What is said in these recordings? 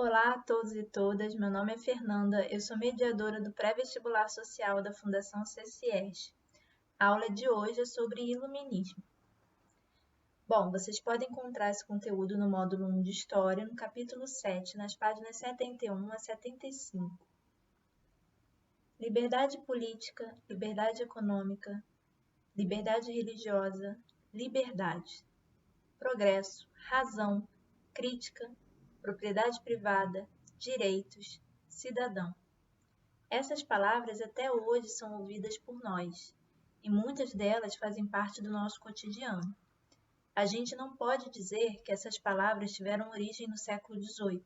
Olá a todos e todas, meu nome é Fernanda, eu sou mediadora do Pré-Vestibular Social da Fundação CCS. A aula de hoje é sobre iluminismo. Bom, vocês podem encontrar esse conteúdo no módulo 1 de História, no capítulo 7, nas páginas 71 a 75. Liberdade política, liberdade econômica, liberdade religiosa, liberdade, progresso, razão, crítica, propriedade privada, direitos, cidadão. Essas palavras até hoje são ouvidas por nós, e muitas delas fazem parte do nosso cotidiano. A gente não pode dizer que essas palavras tiveram origem no século XVIII,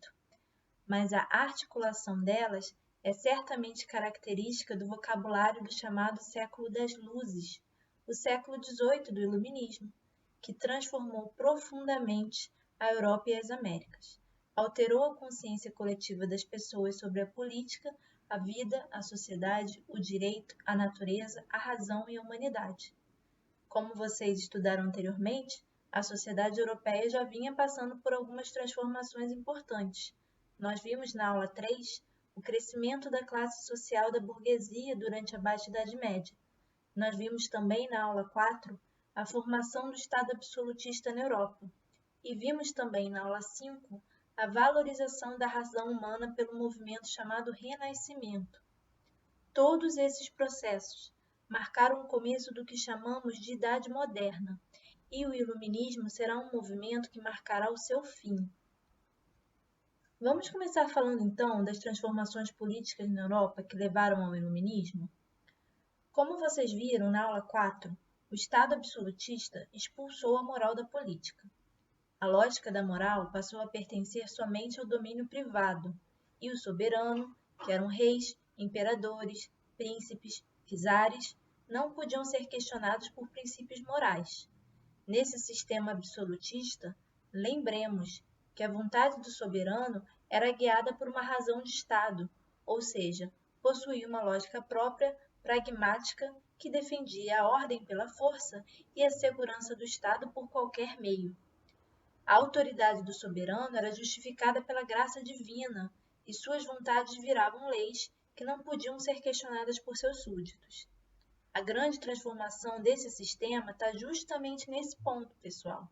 mas a articulação delas é certamente característica do vocabulário do chamado século das luzes, o século XVIII do Iluminismo, que transformou profundamente a Europa e as Américas. Alterou a consciência coletiva das pessoas sobre a política, a vida, a sociedade, o direito, a natureza, a razão e a humanidade. Como vocês estudaram anteriormente, a sociedade europeia já vinha passando por algumas transformações importantes. Nós vimos na aula 3 o crescimento da classe social da burguesia durante a Baixa Idade Média. Nós vimos também na aula 4 a formação do Estado absolutista na Europa. E vimos também na aula 5 a valorização da razão humana pelo movimento chamado Renascimento. Todos esses processos marcaram o começo do que chamamos de Idade Moderna, e o Iluminismo será um movimento que marcará o seu fim. Vamos começar falando então das transformações políticas na Europa que levaram ao Iluminismo? Como vocês viram na aula 4, o Estado absolutista expulsou a moral da política. A lógica da moral passou a pertencer somente ao domínio privado, e o soberano, que eram reis, imperadores, príncipes, czares, não podiam ser questionados por princípios morais. Nesse sistema absolutista, lembremos que a vontade do soberano era guiada por uma razão de Estado, ou seja, possuía uma lógica própria, pragmática, que defendia a ordem pela força e a segurança do Estado por qualquer meio. A autoridade do soberano era justificada pela graça divina, e suas vontades viravam leis que não podiam ser questionadas por seus súditos. A grande transformação desse sistema está justamente nesse ponto, pessoal.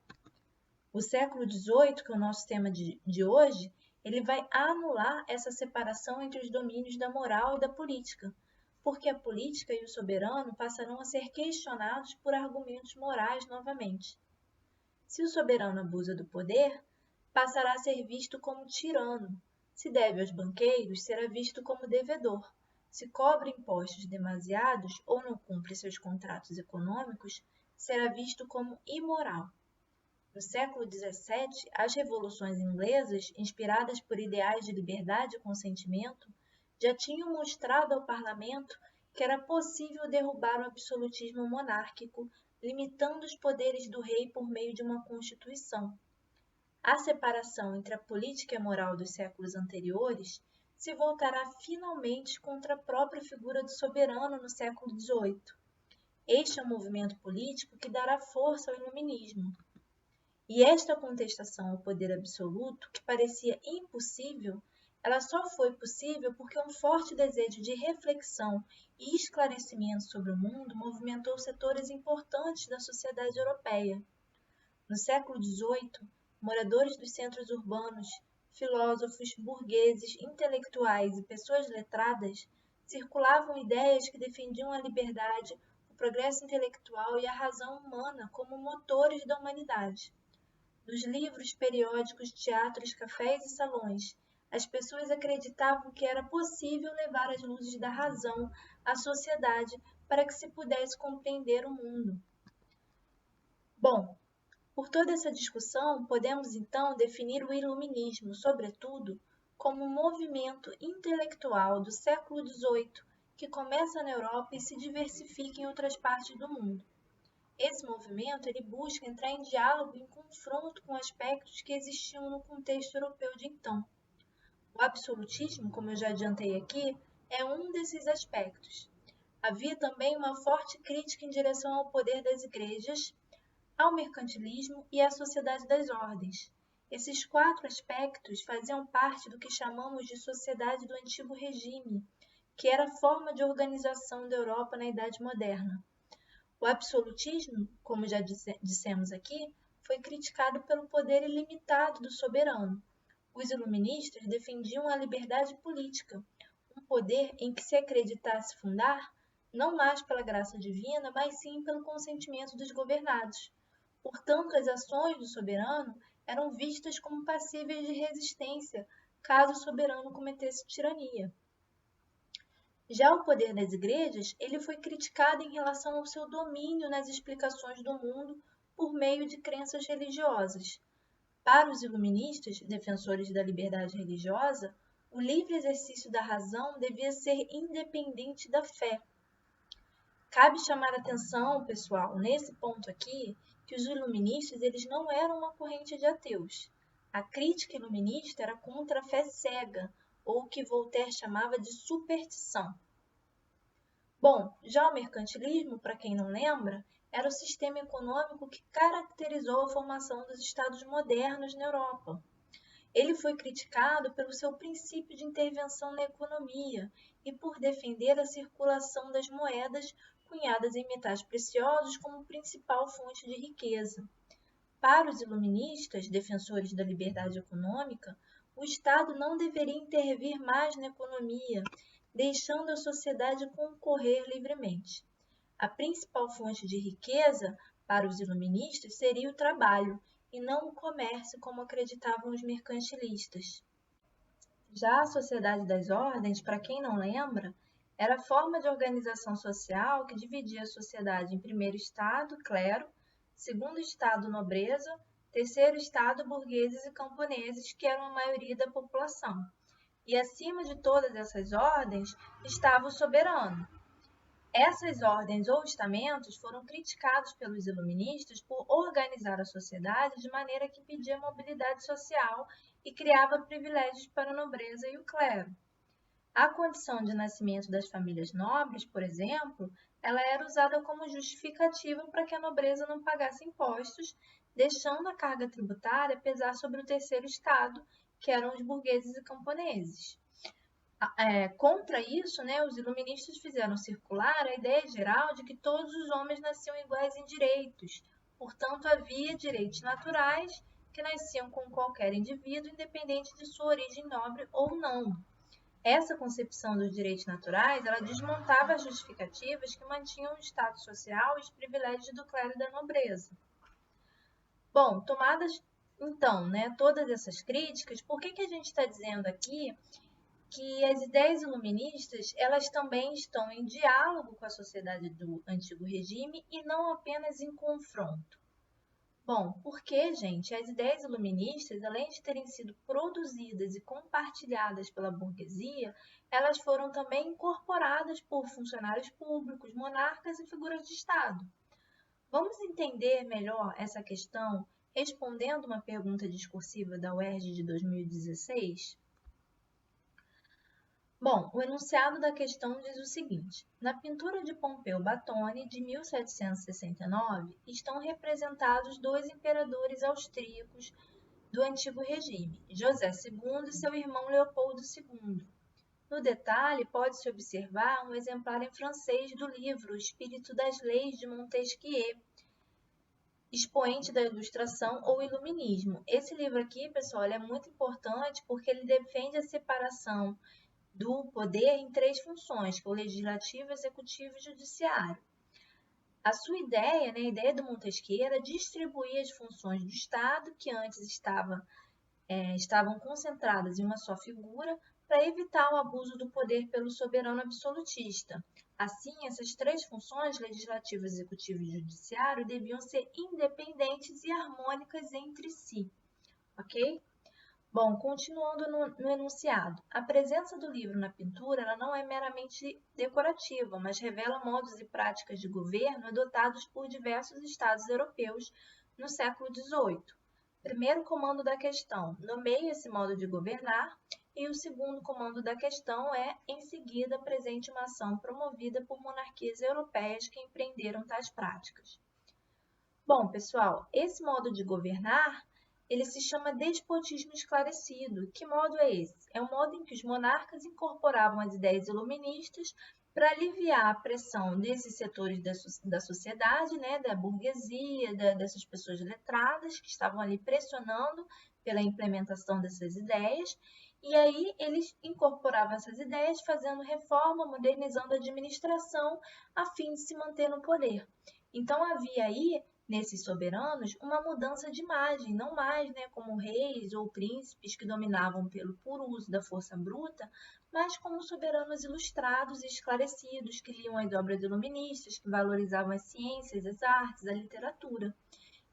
O século XVIII, que é o nosso tema de hoje, ele vai anular essa separação entre os domínios da moral e da política, porque a política e o soberano passarão a ser questionados por argumentos morais novamente. Se o soberano abusa do poder, passará a ser visto como tirano. Se deve aos banqueiros, será visto como devedor. Se cobra impostos demasiados ou não cumpre seus contratos econômicos, será visto como imoral. No século XVII, as revoluções inglesas, inspiradas por ideais de liberdade e consentimento, já tinham mostrado ao parlamento que era possível derrubar o absolutismo monárquico, limitando os poderes do rei por meio de uma constituição. A separação entre a política e a moral dos séculos anteriores se voltará finalmente contra a própria figura do soberano no século XVIII. Este é um movimento político que dará força ao iluminismo. E esta contestação ao poder absoluto, que parecia impossível, ela só foi possível porque um forte desejo de reflexão e esclarecimento sobre o mundo movimentou setores importantes da sociedade europeia. No século XVIII, moradores dos centros urbanos, filósofos, burgueses, intelectuais e pessoas letradas circulavam ideias que defendiam a liberdade, o progresso intelectual e a razão humana como motores da humanidade. Nos livros, periódicos, teatros, cafés e salões, as pessoas acreditavam que era possível levar as luzes da razão à sociedade para que se pudesse compreender o mundo. Bom, por toda essa discussão, podemos então definir o iluminismo, sobretudo, como um movimento intelectual do século XVIII que começa na Europa e se diversifica em outras partes do mundo. Esse movimento ele busca entrar em diálogo e em confronto com aspectos que existiam no contexto europeu de então. O absolutismo, como eu já adiantei aqui, é um desses aspectos. Havia também uma forte crítica em direção ao poder das igrejas, ao mercantilismo e à sociedade das ordens. Esses 4 aspectos faziam parte do que chamamos de sociedade do antigo regime, que era a forma de organização da Europa na Idade Moderna. O absolutismo, como já dissemos aqui, foi criticado pelo poder ilimitado do soberano. Os iluministas defendiam a liberdade política, um poder em que se acreditasse fundar não mais pela graça divina, mas sim pelo consentimento dos governados. Portanto, as ações do soberano eram vistas como passíveis de resistência caso o soberano cometesse tirania. Já o poder das igrejas, ele foi criticado em relação ao seu domínio nas explicações do mundo por meio de crenças religiosas. Para os iluministas, defensores da liberdade religiosa, o livre exercício da razão devia ser independente da fé. Cabe chamar a atenção, pessoal, nesse ponto aqui, que os iluministas eles não eram uma corrente de ateus. A crítica iluminista era contra a fé cega, ou o que Voltaire chamava de superstição. Bom, já o mercantilismo, para quem não lembra, era o sistema econômico que caracterizou a formação dos estados modernos na Europa. Ele foi criticado pelo seu princípio de intervenção na economia e por defender a circulação das moedas cunhadas em metais preciosos como principal fonte de riqueza. Para os iluministas, defensores da liberdade econômica, o Estado não deveria intervir mais na economia, deixando a sociedade concorrer livremente. A principal fonte de riqueza para os iluministas seria o trabalho, e não o comércio, como acreditavam os mercantilistas. Já a Sociedade das Ordens, para quem não lembra, era a forma de organização social que dividia a sociedade em primeiro estado, clero, segundo estado, nobreza, terceiro estado, burgueses e camponeses, que eram a maioria da população. E acima de todas essas ordens estava o soberano. Essas ordens ou estamentos foram criticados pelos iluministas por organizar a sociedade de maneira que impedia a mobilidade social e criava privilégios para a nobreza e o clero. A condição de nascimento das famílias nobres, por exemplo, ela era usada como justificativa para que a nobreza não pagasse impostos, deixando a carga tributária pesar sobre o terceiro estado, que eram os burgueses e camponeses. Contra isso, os iluministas fizeram circular a ideia geral de que todos os homens nasciam iguais em direitos. Portanto, havia direitos naturais que nasciam com qualquer indivíduo, independente de sua origem nobre ou não. Essa concepção dos direitos naturais, ela desmontava as justificativas que mantinham o status social e os privilégios do clero e da nobreza. Bom, tomadas então, todas essas críticas, por que a gente está dizendo aqui que as ideias iluministas, elas também estão em diálogo com a sociedade do antigo regime e não apenas em confronto? Bom, porque, gente, as ideias iluministas, além de terem sido produzidas e compartilhadas pela burguesia, elas foram também incorporadas por funcionários públicos, monarcas e figuras de Estado. Vamos entender melhor essa questão respondendo uma pergunta discursiva da UERJ de 2016? Bom, o enunciado da questão diz o seguinte: na pintura de Pompeu Batoni, de 1769, estão representados 2 imperadores austríacos do antigo regime, José II e seu irmão Leopoldo II. No detalhe, pode-se observar um exemplar em francês do livro O Espírito das Leis, de Montesquieu, expoente da Ilustração ou Iluminismo. Esse livro aqui, pessoal, é muito importante porque ele defende a separação do poder em 3 funções, que é o legislativo, executivo e judiciário. A sua ideia, a ideia do Montesquieu, era distribuir as funções do Estado, que antes estavam concentradas em uma só figura, para evitar o abuso do poder pelo soberano absolutista. Assim, essas 3 funções, legislativo, executivo e judiciário, deviam ser independentes e harmônicas entre si, ok? Bom, continuando no enunciado, a presença do livro na pintura ela não é meramente decorativa, mas revela modos e práticas de governo adotados por diversos estados europeus no século XVIII. Primeiro comando da questão nomeia esse modo de governar e o segundo comando da questão é, em seguida, presente uma ação promovida por monarquias europeias que empreenderam tais práticas. Bom, pessoal, esse modo de governar ele se chama despotismo esclarecido. Que modo é esse? É o modo em que os monarcas incorporavam as ideias iluministas para aliviar a pressão desses setores da sociedade, né, da burguesia, dessas pessoas letradas que estavam ali pressionando pela implementação dessas ideias. E aí eles incorporavam essas ideias, fazendo reforma, modernizando a administração, a fim de se manter no poder. Então havia aí, nesses soberanos, uma mudança de imagem, não mais, né, como reis ou príncipes que dominavam pelo puro uso da força bruta, mas como soberanos ilustrados e esclarecidos, que liam as obras iluministas, que valorizavam as ciências, as artes, a literatura.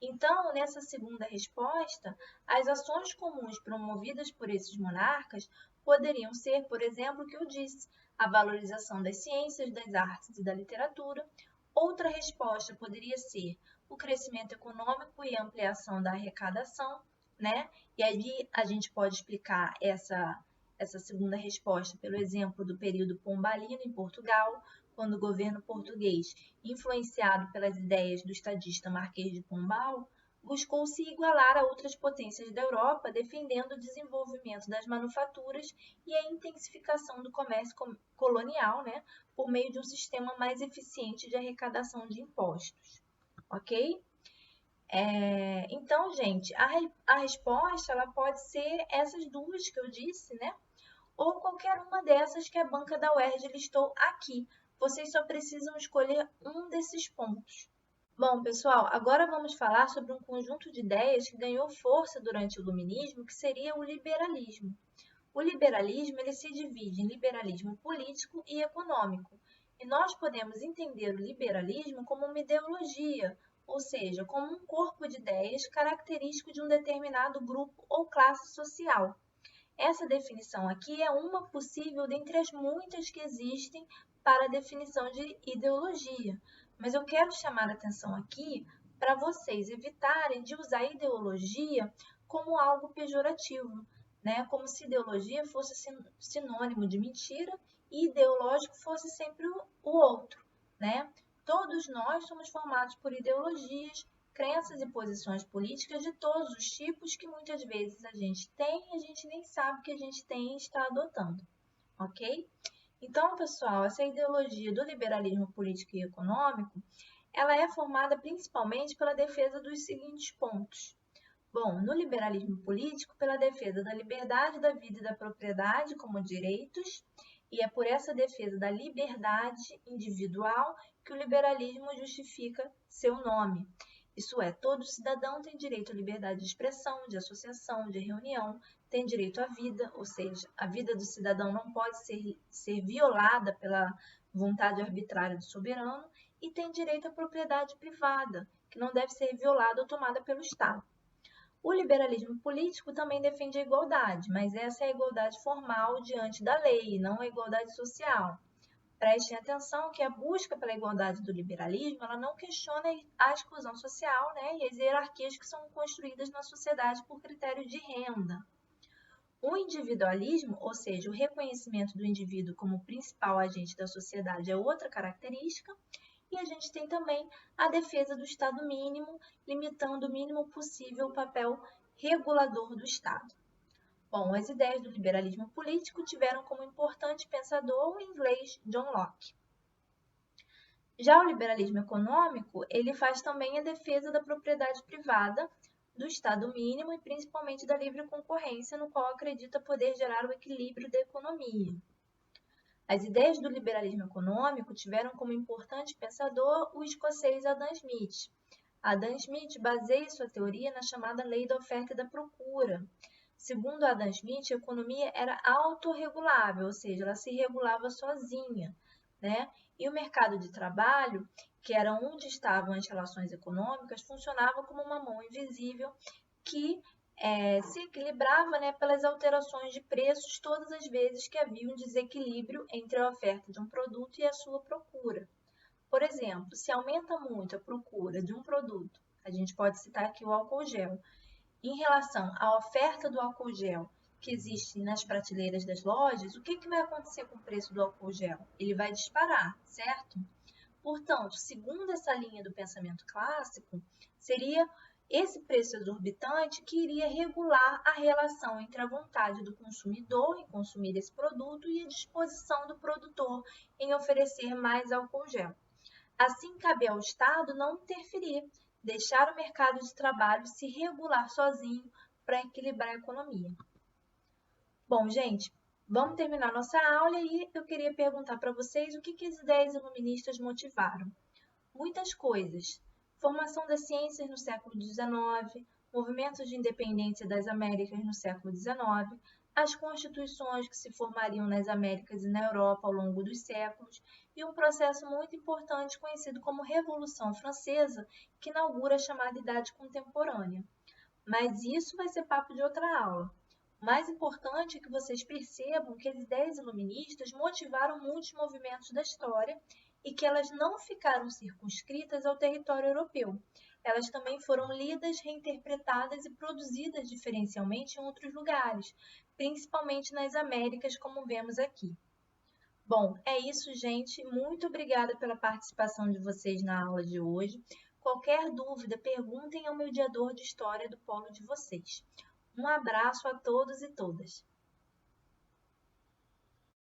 Então, nessa segunda resposta, as ações comuns promovidas por esses monarcas poderiam ser, por exemplo, o que eu disse, a valorização das ciências, das artes e da literatura. Outra resposta poderia ser o crescimento econômico e a ampliação da arrecadação, né? E aí a gente pode explicar essa segunda resposta pelo exemplo do período pombalino em Portugal, quando o governo português, influenciado pelas ideias do estadista Marquês de Pombal, buscou se igualar a outras potências da Europa, defendendo o desenvolvimento das manufaturas e a intensificação do comércio colonial, né, por meio de um sistema mais eficiente de arrecadação de impostos. Ok? Então, gente, a resposta ela pode ser essas duas que eu disse, né? Ou qualquer uma dessas que a banca da UERJ listou aqui. Vocês só precisam escolher um desses pontos. Bom, pessoal, agora vamos falar sobre um conjunto de ideias que ganhou força durante o Iluminismo, que seria o liberalismo. O liberalismo ele se divide em liberalismo político e econômico, e nós podemos entender o liberalismo como uma ideologia, ou seja, como um corpo de ideias característico de um determinado grupo ou classe social. Essa definição aqui é uma possível dentre as muitas que existem para a definição de ideologia, mas eu quero chamar a atenção aqui para vocês evitarem de usar ideologia como algo pejorativo, né? Como se ideologia fosse sinônimo de mentira e ideológico fosse sempre o outro, né? Todos nós somos formados por ideologias, crenças e posições políticas de todos os tipos que muitas vezes a gente tem e a gente nem sabe que a gente tem e está adotando, ok? Então, pessoal, essa ideologia do liberalismo político e econômico, ela é formada principalmente pela defesa dos seguintes pontos. Bom, no liberalismo político, pela defesa da liberdade da vida e da propriedade como direitos, e é por essa defesa da liberdade individual que o liberalismo justifica seu nome. Isso é, todo cidadão tem direito à liberdade de expressão, de associação, de reunião, tem direito à vida, ou seja, a vida do cidadão não pode ser violada pela vontade arbitrária do soberano, e tem direito à propriedade privada, que não deve ser violada ou tomada pelo Estado. O liberalismo político também defende a igualdade, mas essa é a igualdade formal diante da lei, não a igualdade social. Prestem atenção que a busca pela igualdade do liberalismo ela não questiona a exclusão social, né, e as hierarquias que são construídas na sociedade por critério de renda. O individualismo, ou seja, o reconhecimento do indivíduo como principal agente da sociedade, é outra característica. E a gente tem também a defesa do Estado mínimo, limitando o mínimo possível o papel regulador do Estado. Bom, as ideias do liberalismo político tiveram como importante pensador o inglês John Locke. Já o liberalismo econômico, ele faz também a defesa da propriedade privada, do Estado mínimo e principalmente da livre concorrência, no qual acredita poder gerar o equilíbrio da economia. As ideias do liberalismo econômico tiveram como importante pensador o escocês Adam Smith. Adam Smith baseia sua teoria na chamada lei da oferta e da procura. Segundo Adam Smith, a economia era autorregulável, ou seja, ela se regulava sozinha, né? E o mercado de trabalho, que era onde estavam as relações econômicas, funcionava como uma mão invisível que se equilibrava, né, pelas alterações de preços todas as vezes que havia um desequilíbrio entre a oferta de um produto e a sua procura. Por exemplo, se aumenta muito a procura de um produto, a gente pode citar aqui o álcool gel, em relação à oferta do álcool gel que existe nas prateleiras das lojas, o que vai acontecer com o preço do álcool gel? Ele vai disparar, certo? Portanto, segundo essa linha do pensamento clássico, seria Esse preço exorbitante que iria regular a relação entre a vontade do consumidor em consumir esse produto e a disposição do produtor em oferecer mais álcool gel. Assim, cabe ao Estado não interferir, deixar o mercado de trabalho se regular sozinho para equilibrar a economia. Bom, gente, vamos terminar nossa aula e eu queria perguntar para vocês o que as ideias iluministas motivaram. Muitas coisas. Formação das ciências no século XIX, movimentos de independência das Américas no século XIX, as constituições que se formariam nas Américas e na Europa ao longo dos séculos, e um processo muito importante conhecido como Revolução Francesa, que inaugura a chamada Idade Contemporânea. Mas isso vai ser papo de outra aula. O mais importante é que vocês percebam que as ideias iluministas motivaram muitos movimentos da história e que elas não ficaram circunscritas ao território europeu. Elas também foram lidas, reinterpretadas e produzidas diferencialmente em outros lugares, principalmente nas Américas, como vemos aqui. Bom, é isso, gente. Muito obrigada pela participação de vocês na aula de hoje. Qualquer dúvida, perguntem ao mediador de história do polo de vocês. Um abraço a todos e todas.